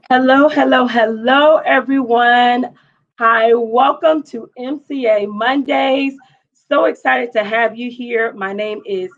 Hello, hello, hello, everyone. Hi, welcome to MCA Mondays. So excited to have you here. My name is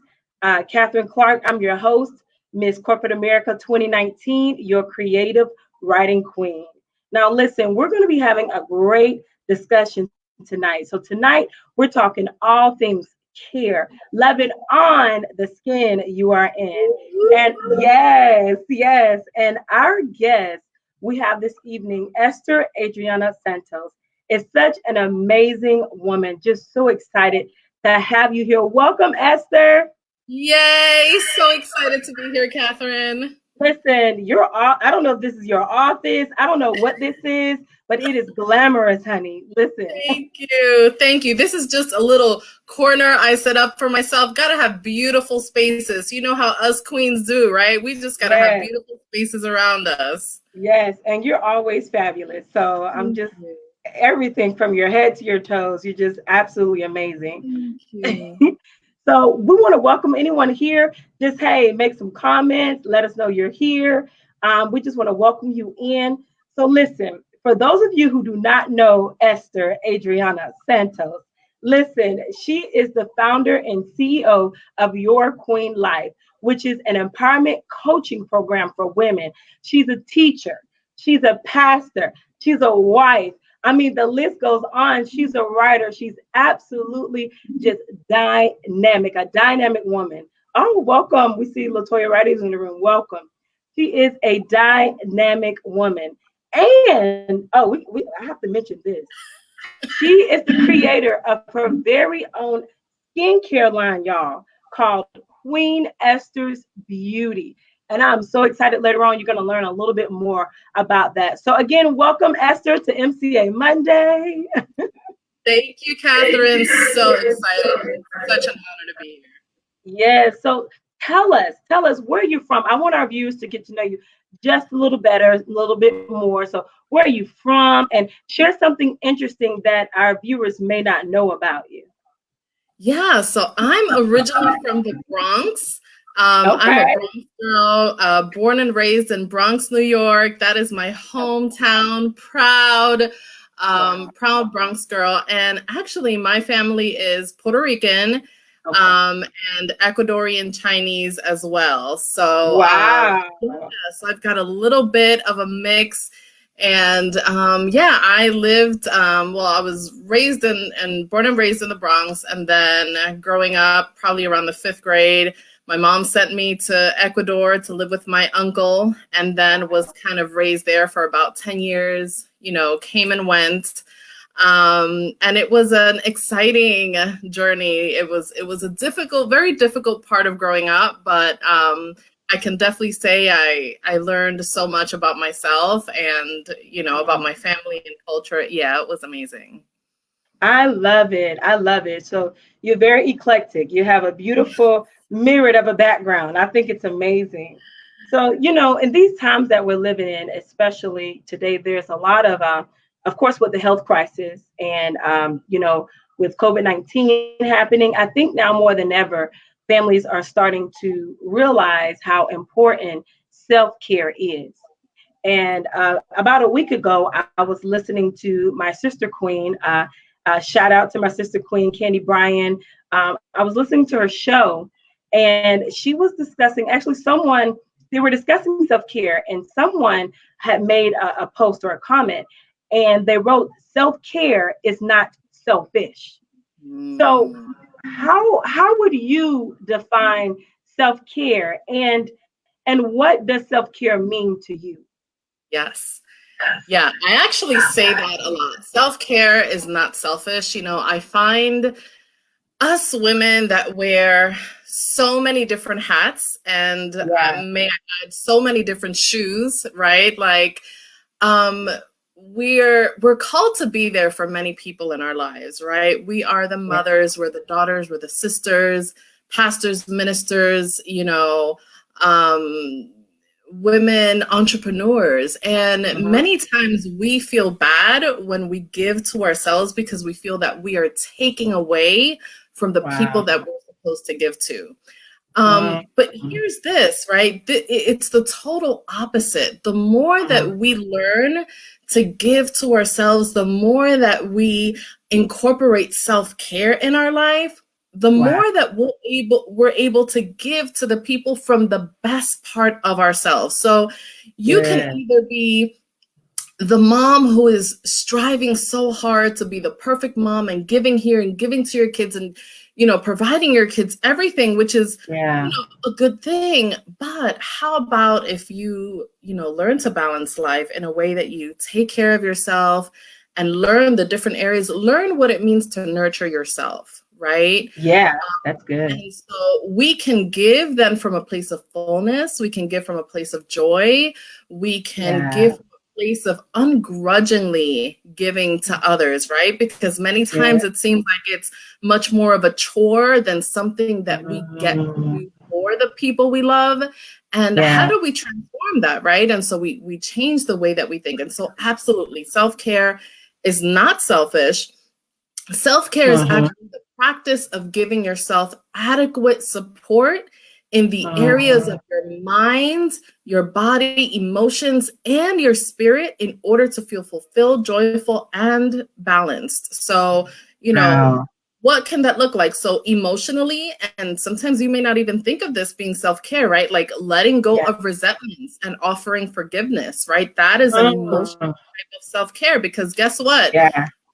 Catherine Clark. I'm your host, Miss Corporate America 2019, your creative writing queen. Now, listen, we're going to be having a great discussion tonight. So, tonight, we're talking all things care, loving on the skin you are in. And yes, yes. And our guest we have this evening Esther Adriana Santos. Is such an amazing woman. Just so excited to have you here. Welcome, Esther. Yay! So excited to be here, Catherine. Listen, I don't know if this is your office. I don't know what this is, but it is glamorous, honey. Listen. Thank you. Thank you. This is just a little corner I set up for myself. Gotta have beautiful spaces. You know how us queens do, right? We just gotta have Yes, beautiful spaces around us. yes. And you're always fabulous. So I'm Thank just you. everything from your head to your toes. You're just absolutely amazing. Thank you. So we want to welcome anyone here. Just hey, make some comments. Let us know you're here. We just want to welcome you in. So listen, for those of you who do not know Esther Adriana Santos, listen, she is the founder and CEO of Your Queen Life, which is an empowerment coaching program for women. She's a teacher. She's a pastor. She's a wife. I mean, the list goes on. She's a writer. She's absolutely just dynamic, a dynamic woman. Oh, welcome. We see Latoya Wright is in the room. Welcome. She is a dynamic woman. And I have to mention this. She is the creator of her very own skincare line, y'all, called Queen Esther's Beauty. And I'm so excited later on, you're going to learn a little bit more about that. So, again, welcome, Esther, to MCA Monday. Thank you, Catherine. So excited. Such an honor to be here. Yes. So, tell us where you're from. I want our viewers to get to know you just a little better, a little bit more. So, where are you from? And share something interesting that our viewers may not know about you. Yeah, so I'm originally from the Bronx. I'm a Okay. Bronx girl, born and raised in Bronx, New York. That is my hometown. Wow. Proud Bronx girl. And actually, my family is Puerto Rican, Okay. and Ecuadorian Chinese as well. So, yeah, Wow. so I've got a little bit of a mix. And yeah, I lived, well, I was raised and born and raised in the Bronx. And then growing up, probably around the fifth grade, my mom sent me to Ecuador to live with my uncle, and then was kind of raised there for about 10 years, came and went. And it was an exciting journey. It was a difficult, very difficult part of growing up, but I can definitely say I learned so much about myself and, about my family and culture. Yeah, it was amazing. I love it. I love it. So you're very eclectic. You have a beautiful mirrored of a background. I think it's amazing. So, in these times that we're living in, especially today, there's a lot of course, with the health crisis and, with COVID-19 happening, I think now more than ever, families are starting to realize how important self-care is. And about a week ago, I was listening to my sister Queen. Shout out to my sister Queen, Candy Bryan. I was listening to her show, and she was discussing they were discussing self care, and someone had made a post or a comment, and they wrote, self care is not selfish. So, Mm, how would you define self care, and what does self care mean to you? yes. Yeah, I actually say that a lot. Self-care is not selfish. I find us women that wear so many different hats and Yeah. may I add so many different shoes, right? Like um we're called to be there for many people in our lives, right? We are the Yeah. mothers, we're the daughters, we're the sisters, pastors, ministers, um women entrepreneurs, and Mhm. many times we feel bad when we give to ourselves because we feel that we are taking away from the people Wow. that we're supposed to give to. But here's this, right? It's the total opposite. The more that we learn to give to ourselves, the more that we incorporate self-care in our life, the more that we're able to give to the people from the best part of ourselves. So you can either be the mom who is striving so hard to be the perfect mom and giving here and giving to your kids and, you know, providing your kids everything, which is you know, a good thing. But how about if you know, learn to balance life in a way that you take care of yourself and learn the different areas, learn what it means to nurture yourself, right? Yeah, that's good. And so we can give then from a place of fullness. We can give from a place of joy. We can give from a place of ungrudgingly giving to others, right? Because many times it seems like it's much more of a chore than something that we get to do for the people we love. And how do we transform that, right? And so we change the way that we think. And so absolutely, self-care is not selfish. Self-care is actually the practice of giving yourself adequate support in the areas of your mind, your body, emotions, and your spirit in order to feel fulfilled, joyful, and balanced. So, you know, what can that look like? So emotionally, and sometimes you may not even think of this being self-care, right? Like letting go of resentments and offering forgiveness, right? That is an emotional type of self-care, because guess what?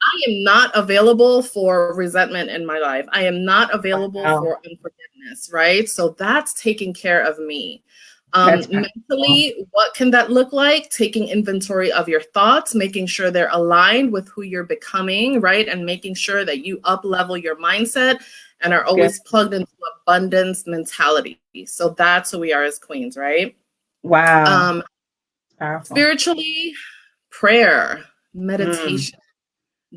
I am not available for resentment in my life. I am not available for unforgiveness, right? So that's taking care of me. Mentally, what can that look like? Taking inventory of your thoughts, making sure they're aligned with who you're becoming, right? And making sure that you up-level your mindset and are always plugged into abundance mentality. So that's who we are as queens, right? Wow. Spiritually, prayer, meditation,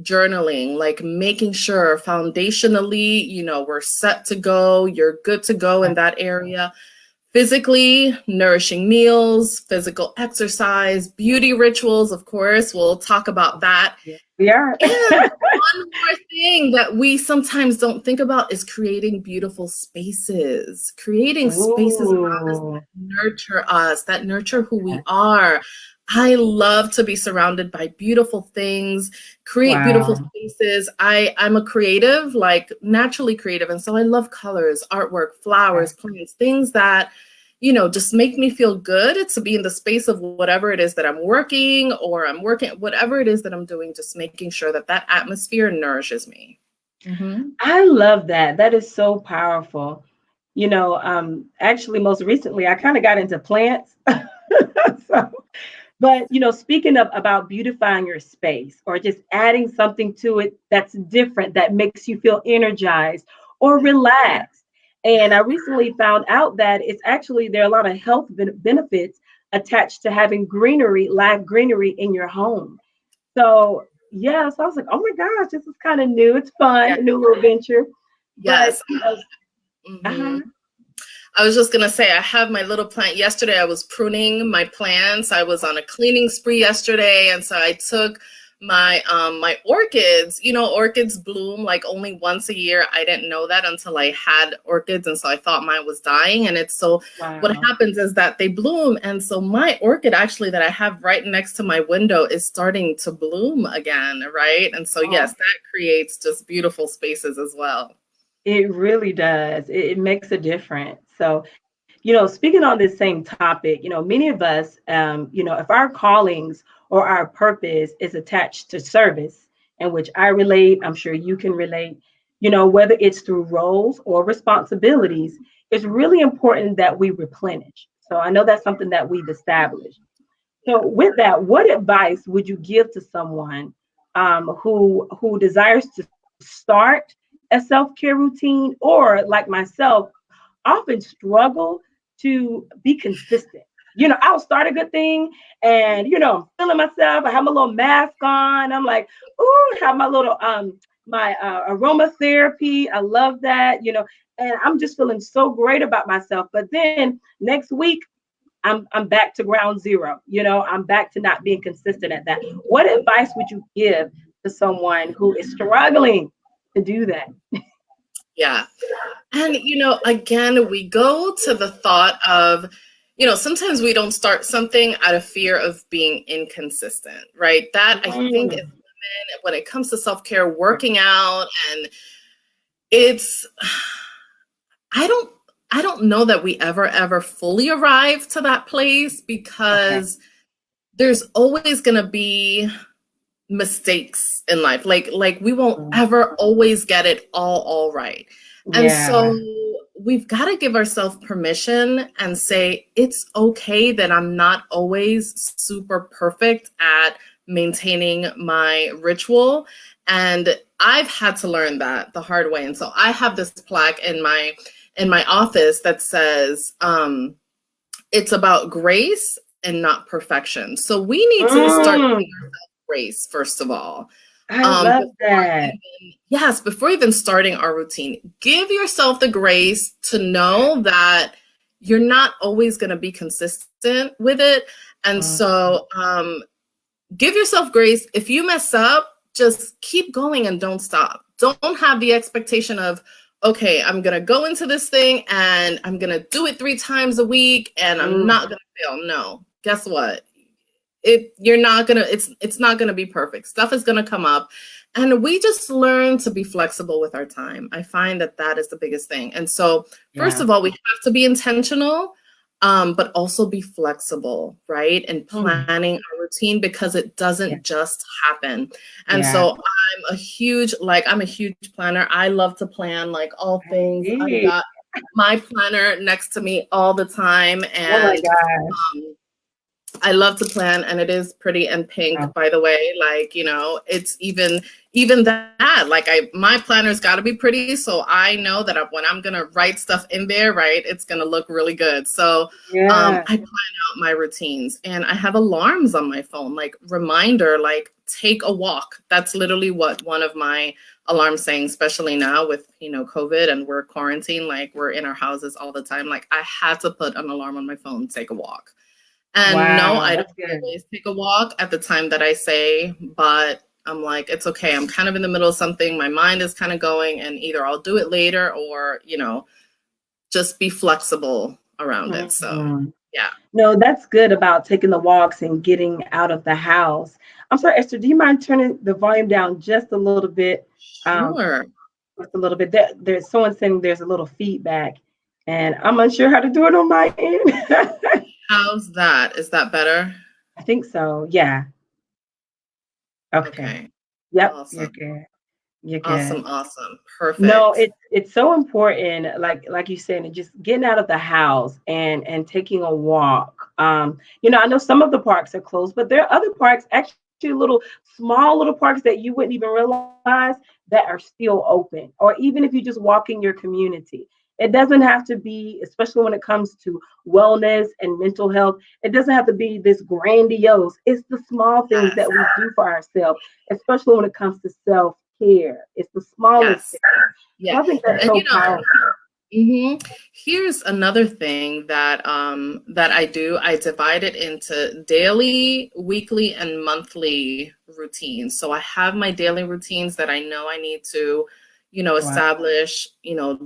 journaling, like making sure foundationally, you know, we're set to go, you're good to go in that area. Physically, nourishing meals, physical exercise, beauty rituals, of course, we'll talk about that. And one more thing that we sometimes don't think about is creating beautiful spaces, creating spaces around us that nurture us, that nurture who we are. I love to be surrounded by beautiful things, create beautiful spaces. I'm a creative, like naturally creative. And so I love colors, artwork, flowers, plants, things that, you know, just make me feel good to be in the space of whatever it is that I'm working, whatever it is that I'm doing, just making sure that that atmosphere nourishes me. I love that. That is so powerful. You know, actually, most recently, I kind of got into plants. But, you know, speaking of about beautifying your space or just adding something to it that's different, that makes you feel energized or relaxed. And I recently found out that it's actually, there are a lot of health benefits attached to having greenery, live greenery in your home. So, yeah, so I was like, oh my gosh, this is kind of new. It's fun, a new little venture. Yes. I was just going to say, I have my little plant. Yesterday, I was pruning my plants. I was on a cleaning spree yesterday. And so I took my my orchids. You know, orchids bloom like only once a year. I didn't know that until I had orchids. And so I thought mine was dying. And it's so what happens is that they bloom. And so my orchid actually that I have right next to my window is starting to bloom again, right? And so, yes, that creates just beautiful spaces as well. It really does. It makes a difference. So, you know, speaking on this same topic, you know, many of us, you know, if our callings or our purpose is attached to service, in which I relate, I'm sure you can relate, you know, whether it's through roles or responsibilities, it's really important that we replenish. So I know that's something that we've established. So with that, what advice would you give to someone who desires to start a self-care routine, or like myself, often struggle to be consistent? You know, I'll start a good thing and, you know, I'm feeling myself. I have my little mask on. I'm like, ooh, have my little, my aromatherapy. I love that, you know, and I'm just feeling so great about myself. But then next week, I'm back to ground zero. You know, I'm back to not being consistent at that. What advice would you give to someone who is struggling to do that? Yeah. And, again, we go to the thought of, sometimes we don't start something out of fear of being inconsistent, right? That I think is when it comes to self-care, working out, and it's, I don't know that we ever fully arrive to that place, because there's always going to be mistakes in life. Like we won't ever always get it all right. And so we've got to give ourselves permission and say, it's okay that I'm not always super perfect at maintaining my ritual. And I've had to learn that the hard way. And so I have this plaque in my office that says, it's about grace and not perfection. So we need to start giving ourselves grace, first of all. I love that. Before even starting our routine, give yourself the grace to know that you're not always going to be consistent with it. And so give yourself grace. If you mess up, just keep going and don't stop. Don't have the expectation of, okay, I'm going to go into this thing and I'm going to do it 3 times a week and I'm not going to fail. No, guess what? It's not going to be perfect. Stuff is going to come up, and we just learn to be flexible with our time. I find that is the biggest thing. And so first of all, we have to be intentional, but also be flexible, right? And planning our routine, because it doesn't just happen. And so I'm a huge planner. I love to plan like all things. I've got my planner next to me all the time. And I love to plan, and it is pretty and pink, by the way. Like, it's even that, like my planner's got to be pretty. So I know that when I'm going to write stuff in there, right, it's going to look really good. So I plan out my routines, and I have alarms on my phone, like reminder, like take a walk. That's literally what one of my alarms saying, especially now with, COVID and we're quarantined, like we're in our houses all the time. Like I had to put an alarm on my phone, take a walk. And no, I don't always take a walk at the time that I say, but I'm like, it's okay. I'm kind of in the middle of something. My mind is kind of going, and either I'll do it later or, just be flexible around it. So, yeah. No, that's good about taking the walks and getting out of the house. I'm sorry, Esther, do you mind turning the volume down just a little bit? Sure. Just a little bit. There's someone saying there's a little feedback, and I'm unsure how to do it on my end. How's that? Is that better? I think so. Yeah. Okay. Yep. Awesome. You're good. You're good. Awesome. Perfect. No, it's so important, like you said, just getting out of the house and taking a walk. I know some of the parks are closed, but there are other parks, actually small little parks that you wouldn't even realize that are still open. Or even if you just walk in your community. It doesn't have to be, especially when it comes to wellness and mental health, it doesn't have to be this grandiose. It's the small things that we do for ourselves, especially when it comes to self-care. It's the smallest things. Yeah. I think that's so powerful. Here's another thing that I do. I divide it into daily, weekly, and monthly routines. So I have my daily routines that I know I need to establish,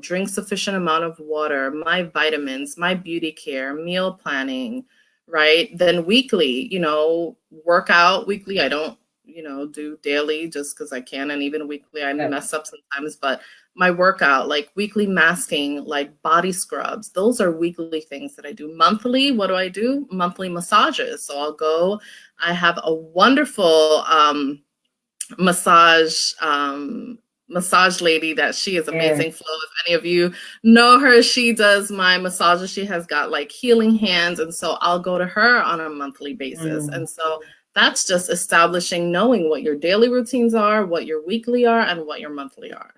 drink sufficient amount of water, my vitamins, my beauty care, meal planning, right? Then weekly, work out weekly. I don't, do daily just because I can. And even weekly, I mess up sometimes, but my workout, like weekly masking, like body scrubs, those are weekly things that I do. Monthly, what do I do? Monthly massages. So I'll go, I have a wonderful massage lady that she is amazing. Flo, if any of you know her, she does my massages. She has got like healing hands, and so I'll go to her on a monthly basis. And so that's just establishing, knowing what your daily routines are, what your weekly are, and what your monthly are.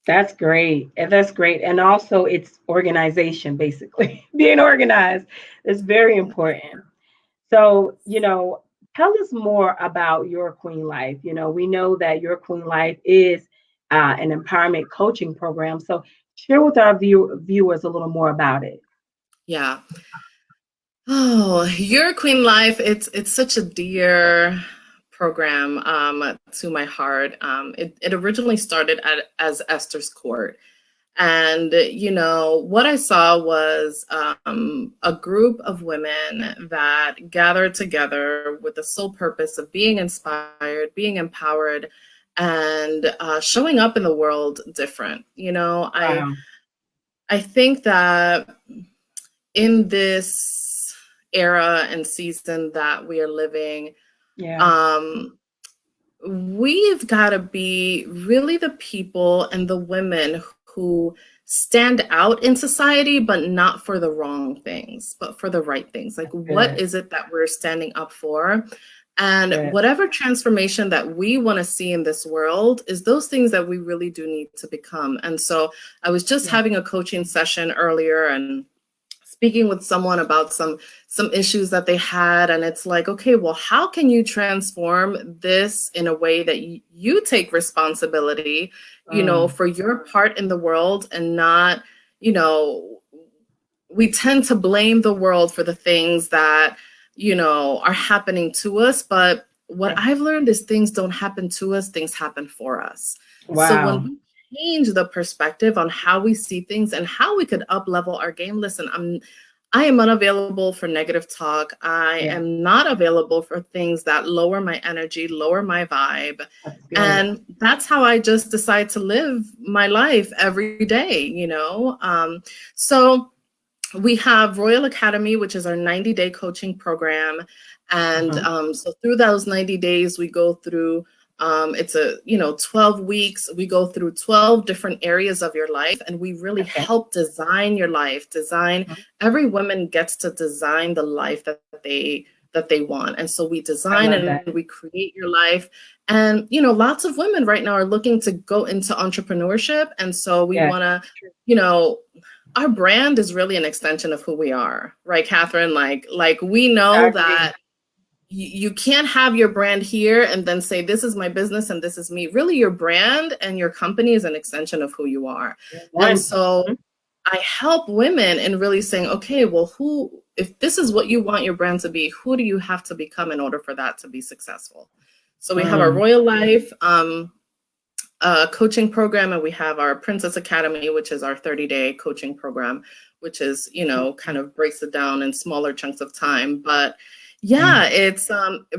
That's great. And that's great. And also it's organization, basically. Being organized is very important. So, tell us more about Your Queen Life. We know that Your Queen Life is an empowerment coaching program. So share with our viewers a little more about it. Yeah. Oh, Your Queen Life, it's such a dear program to my heart. It originally started as Esther's Court. And, you know, what I saw was a group of women that gathered together with the sole purpose of being inspired, being empowered, and showing up in the world different. You know, Wow. I think that in this era and season that we are living, Yeah. um, we've got to be really the people and the women who stand out in society, but not for the wrong things, but for the right things. Like, what Good. is it that we're standing up for? And Good. whatever transformation that we want to see in this world is those things that we really do need to become. And so I was just Yeah. having a coaching session earlier and speaking with someone about some issues that they had, and it's like, okay, well, how can you transform this in a way that you take responsibility, you know, for your part in the world, and not, you know, we tend to blame the world for the things that, you know, are happening to us, but what Yeah. I've learned is things don't happen to us, things happen for us. So when Wow. we change the perspective on how we see things and how we could up level our game, listen, I am unavailable for negative talk. I Yeah. am not available for things that lower my energy, lower my vibe. That's good. And that's how I just decide to live my life every day, you know? So we have Royal Academy, which is our 90-day coaching program. And so through those 90 days, we go through, it's 12 weeks. We go through 12 different areas of your life, and we really help design your life, every woman gets to design the life that they want. And so we design and we create your life. And, you know, lots of women right now are looking to go into entrepreneurship. And so we want to, you know, our brand is really an extension of who we are, right, Catherine? Like we know that you can't have your brand here and then say, this is my business and this is me. Really, your brand and your company is an extension of who you are. And so I help women in really saying, okay, well, if this is what you want your brand to be, who do you have to become in order for that to be successful? So we have our Royal Life coaching program, and we have our Princess Academy, which is our 30-day coaching program, which is, you know, kind of breaks it down in smaller chunks of time. But yeah, it's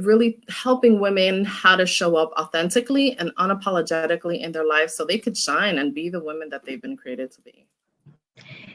really helping women how to show up authentically and unapologetically in their lives so they could shine and be the women that they've been created to be.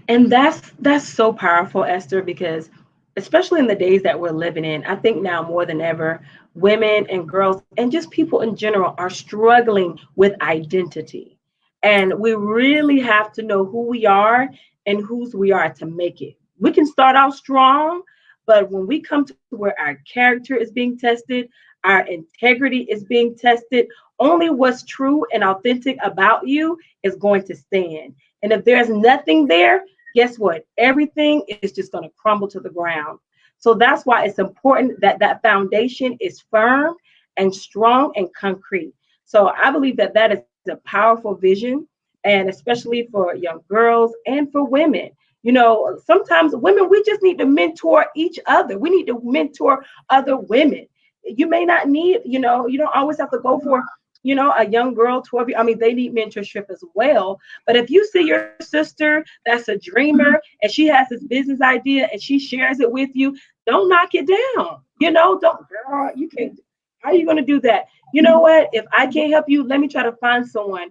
And that's so powerful, Esther, because especially in the days that we're living in, I think now more than ever, women and girls and just people in general are struggling with identity. And we really have to know who we are and whose we are to make it. We can start out strong, but when we come to where our character is being tested, our integrity is being tested, only what's true and authentic about you is going to stand. And if there's nothing there, guess what? Everything is just going to crumble to the ground. So that's why it's important that that foundation is firm and strong and concrete. So I believe that that is a powerful vision, and especially for young girls and for women. You know, sometimes women, we just need to mentor each other. We need to mentor other women. You may not need, you know, you don't always have to go for, you know, a young girl, 12 years. I mean, they need mentorship as well. But if you see your sister that's a dreamer and she has this business idea and she shares it with you, don't knock it down. You know, don't, girl, you can't. How are you going to do that? You know what? If I can't help you, let me try to find someone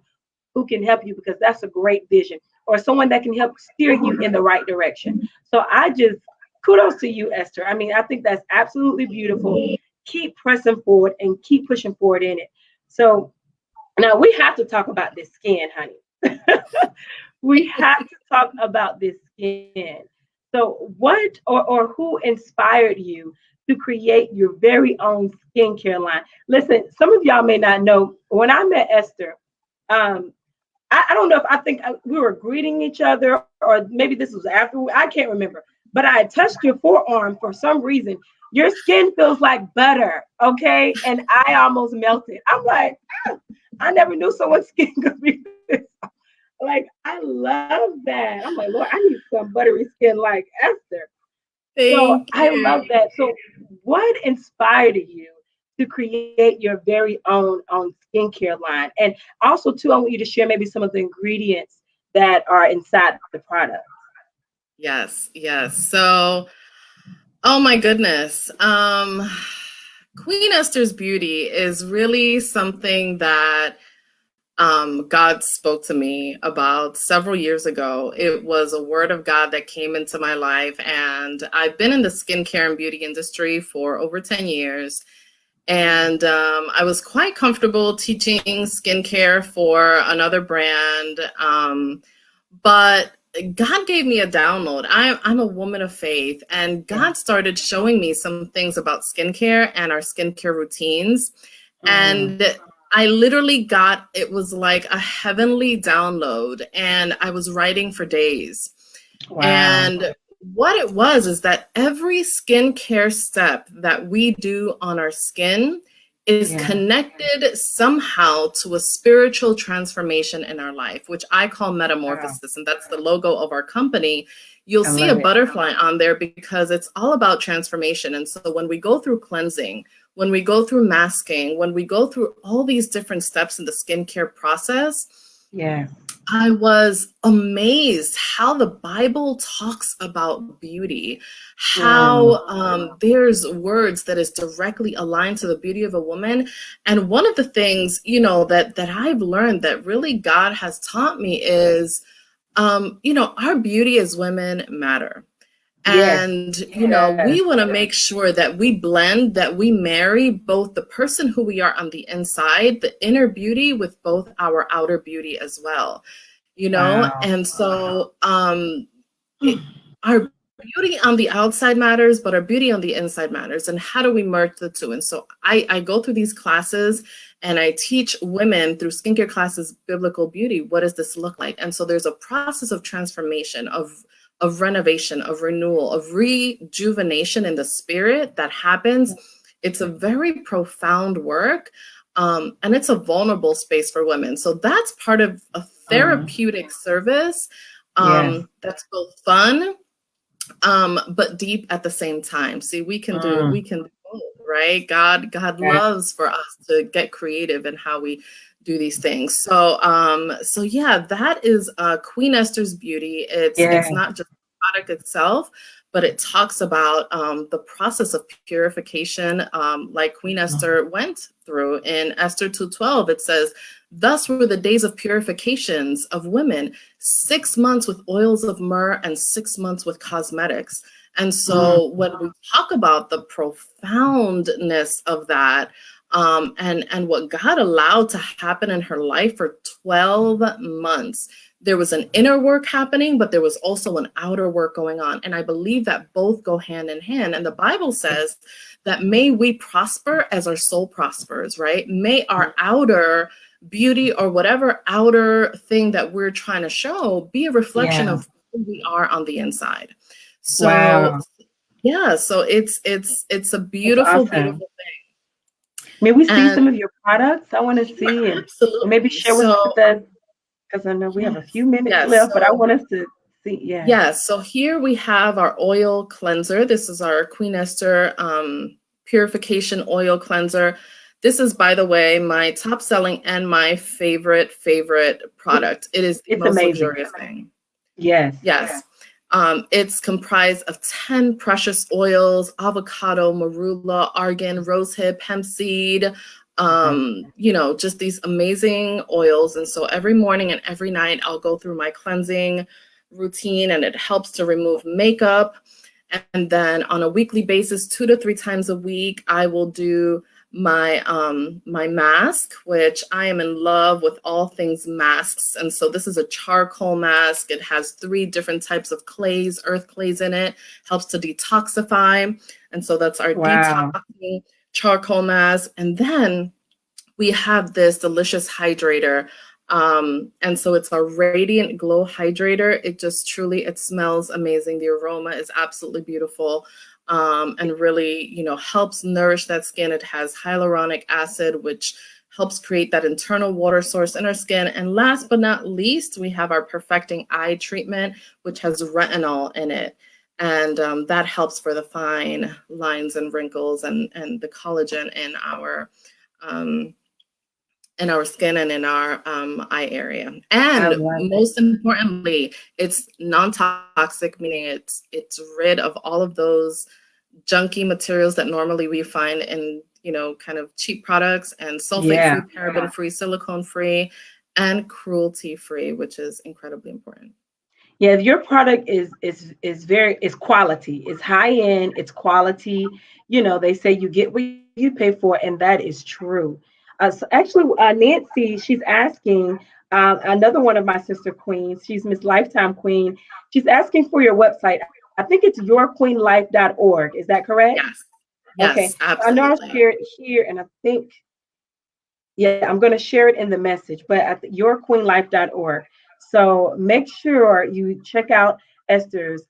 who can help you, because that's a great vision, or someone that can help steer you in the right direction. So I just kudos to you, Esther. I mean, I think that's absolutely beautiful. Keep pressing forward and keep pushing forward in it. So now we have to talk about this skin, honey. We have to talk about this skin. So what or who inspired you to create your very own skincare line? Listen, some of y'all may not know, when I met Esther, I don't know if I think we were greeting each other, or maybe this was after, I can't remember. But I touched your forearm for some reason. Your skin feels like butter, okay? And I almost melted. I'm like, I never knew someone's skin could be this. Like, I love that. I'm like, Lord, I need some buttery skin like Esther. So I love that. So what inspired you to create your very own skincare line? And also, too, I want you to share maybe some of the ingredients that are inside the product. Yes, yes. So, oh my goodness. Queen Esther's Beauty is really something that God spoke to me about several years ago. It was a word of God that came into my life, and I've been in the skincare and beauty industry for over 10 years. And I was quite comfortable teaching skincare for another brand. But God gave me a download. I'm a woman of faith, and God started showing me some things about skincare and our skincare routines. And I literally got, it was like a heavenly download, and I was writing for days. Wow. And what it was is that every skincare step that we do on our skin is connected somehow to a spiritual transformation in our life, which I call metamorphosis. And that's the logo of our company. You'll see a butterfly on there because it's all about transformation. And so when we go through cleansing, when we go through masking, when we go through all these different steps in the skincare process, I was amazed how the Bible talks about beauty, how there's words that is directly aligned to the beauty of a woman. And one of the things, you know, that I've learned that really God has taught me is, you know, our beauty as women matter. And, you know, we want to make sure that we blend, that we marry both the person who we are on the inside, the inner beauty, with both our outer beauty as well, you know? And so our beauty on the outside matters, but our beauty on the inside matters. And how do we merge the two? And so I go through these classes and I teach women through skincare classes, biblical beauty. What does this look like? And so there's a process of transformation, of renovation, of renewal, of rejuvenation in the spirit that happens. It's a very profound work, and it's a vulnerable space for women. So that's part of a therapeutic service that's both fun, but deep at the same time. See, we can do both, right? God loves for us to get creative in how we do these things. So, so yeah, that is Queen Esther's Beauty. It's not just the product itself, but it talks about the process of purification, like Queen Esther went through. In Esther 2:12, it says, "Thus were the days of purifications of women, 6 months with oils of myrrh and 6 months with cosmetics." And so when we talk about the profoundness of that, and what God allowed to happen in her life for 12 months, there was an inner work happening, but there was also an outer work going on. And I believe that both go hand in hand. And the Bible says that may we prosper as our soul prospers, right? May our outer beauty, or whatever outer thing that we're trying to show, be a reflection of who we are on the inside. So yeah, so it's a beautiful, beautiful thing. May we see some of your products? I want to see it. Absolutely. Maybe share with us, because I know we have a few minutes left, but I want us to see. Yeah. So here we have our oil cleanser. This is our Queen Esther Purification Oil Cleanser. This is, by the way, my top selling and my favorite product. It is the most amazing, luxurious thing. Yes. It's comprised of 10 precious oils: avocado, marula, argan, rosehip, hemp seed, you know, just these amazing oils. And so every morning and every night I'll go through my cleansing routine, and it helps to remove makeup. And then on a weekly basis, 2 to 3 times a week, I will do my my mask, which I am in love with all things masks. And so this is a charcoal mask. It has 3 different types of clays, earth clays in it, helps to detoxify. And so that's our detoxing charcoal mask. And then we have this delicious hydrator. And so it's our Radiant Glow Hydrator. It just truly, it smells amazing. The aroma is absolutely beautiful. And really, you know, helps nourish that skin. It has hyaluronic acid, which helps create that internal water source in our skin. And last but not least, we have our Perfecting Eye Treatment, which has retinol in it. And that helps for the fine lines and wrinkles and the collagen in our in our skin and in our eye area. I And love it. most importantly, it's non-toxic, meaning it's rid of all of those junky materials that normally we find in, kind of cheap products, and sulfate-free, Yeah. paraben-free, silicone-free, and cruelty-free, which is incredibly important. Yeah, your product is quality. It's high end, it's quality. They say you get what you pay for, and that is true. So actually, Nancy, she's asking another one of my sister queens. She's Miss Lifetime Queen. She's asking for your website. I think it's yourqueenlife.org. Is that correct? Yes. Okay. Yes, So I know I'll absolutely. share it here, and I think, yeah, I'm going to share it in the message, but at yourqueenlife.org. So make sure you check out Esther's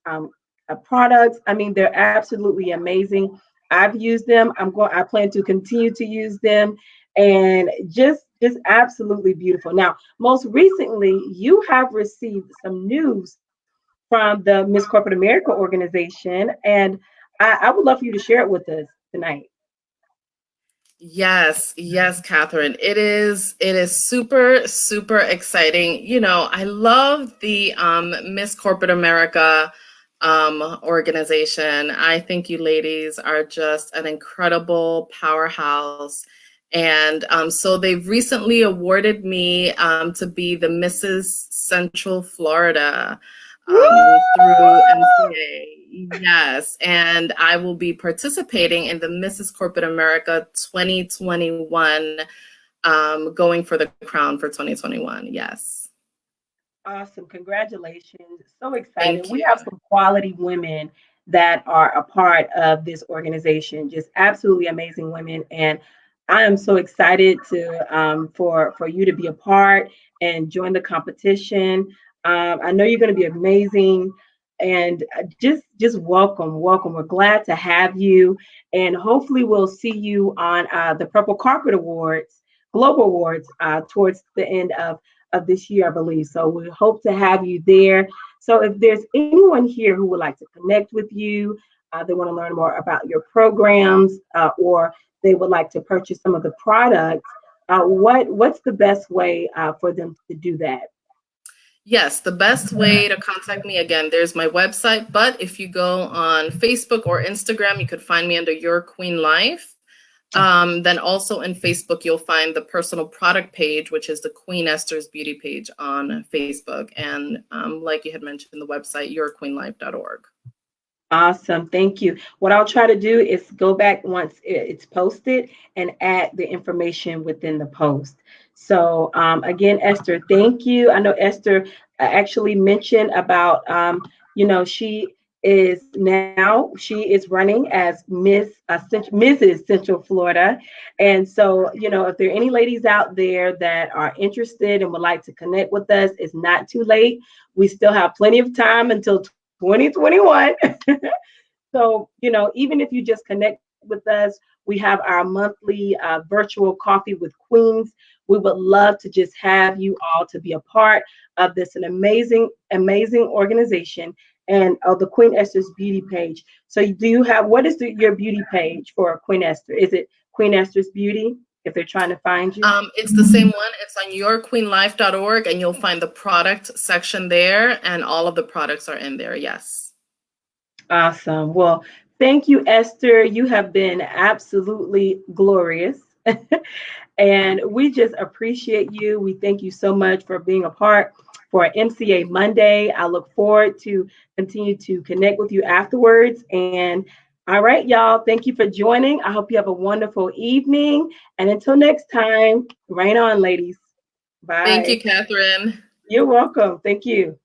products. I mean, they're absolutely amazing. I've used them. I plan to continue to use them, and just absolutely beautiful. Now, most recently, you have received some news from the Miss Corporate America organization, and I would love for you to share it with us tonight. Yes, yes, Catherine. It is super, super exciting. I love the Miss Corporate America organization. I think you ladies are just an incredible powerhouse. And so they've recently awarded me to be the Mrs. Central Florida through MCA. Yes, and I will be participating in the Mrs. Corporate America 2021, going for the crown for 2021. Yes. Awesome. Congratulations. So excited. Thank We you. have some quality women that are a part of this organization. Just absolutely amazing women. And I am so excited to for you to be a part and join the competition. I know you're going to be amazing. And just welcome, welcome. We're glad to have you. And hopefully we'll see you on the Purple Carpet Awards, Global Awards, towards the end of this year, I believe. So we hope to have you there. So if there's anyone here who would like to connect with you, they want to learn more about your programs, or they would like to purchase some of the products, what's the best way for them to do that? Yes, the best way to contact me, again, there's my website, but if you go on Facebook or Instagram, you could find me under Your Queen Life. Then also in Facebook, you'll find the personal product page, which is the Queen Esther's Beauty page on Facebook. And like you had mentioned, the website, yourqueenlife.org. Awesome. Thank you. What I'll try to do is go back once it's posted and add the information within the post. So again, Esther, thank you. I know Esther actually mentioned about, she is running as Mrs. Central Florida. And so, if there are any ladies out there that are interested and would like to connect with us, it's not too late. We still have plenty of time until 2021. So, even if you just connect with us, we have our monthly virtual coffee with queens. We would love to just have you all to be a part of this, an amazing, amazing organization, and the Queen Esther's Beauty page. So what is your beauty page for Queen Esther? Is it Queen Esther's Beauty if they're trying to find you? It's the same one. It's on yourqueenlife.org, and you'll find the product section there, and all of the products are in there. Yes. Awesome. Well, thank you, Esther. You have been absolutely glorious. And we just appreciate you. We thank you so much for being a part for MCA Monday. I look forward to continue to connect with you afterwards. And all right, y'all, thank you for joining. I hope you have a wonderful evening. And until next time, rain on, ladies. Bye. Thank you, Catherine. You're welcome. Thank you.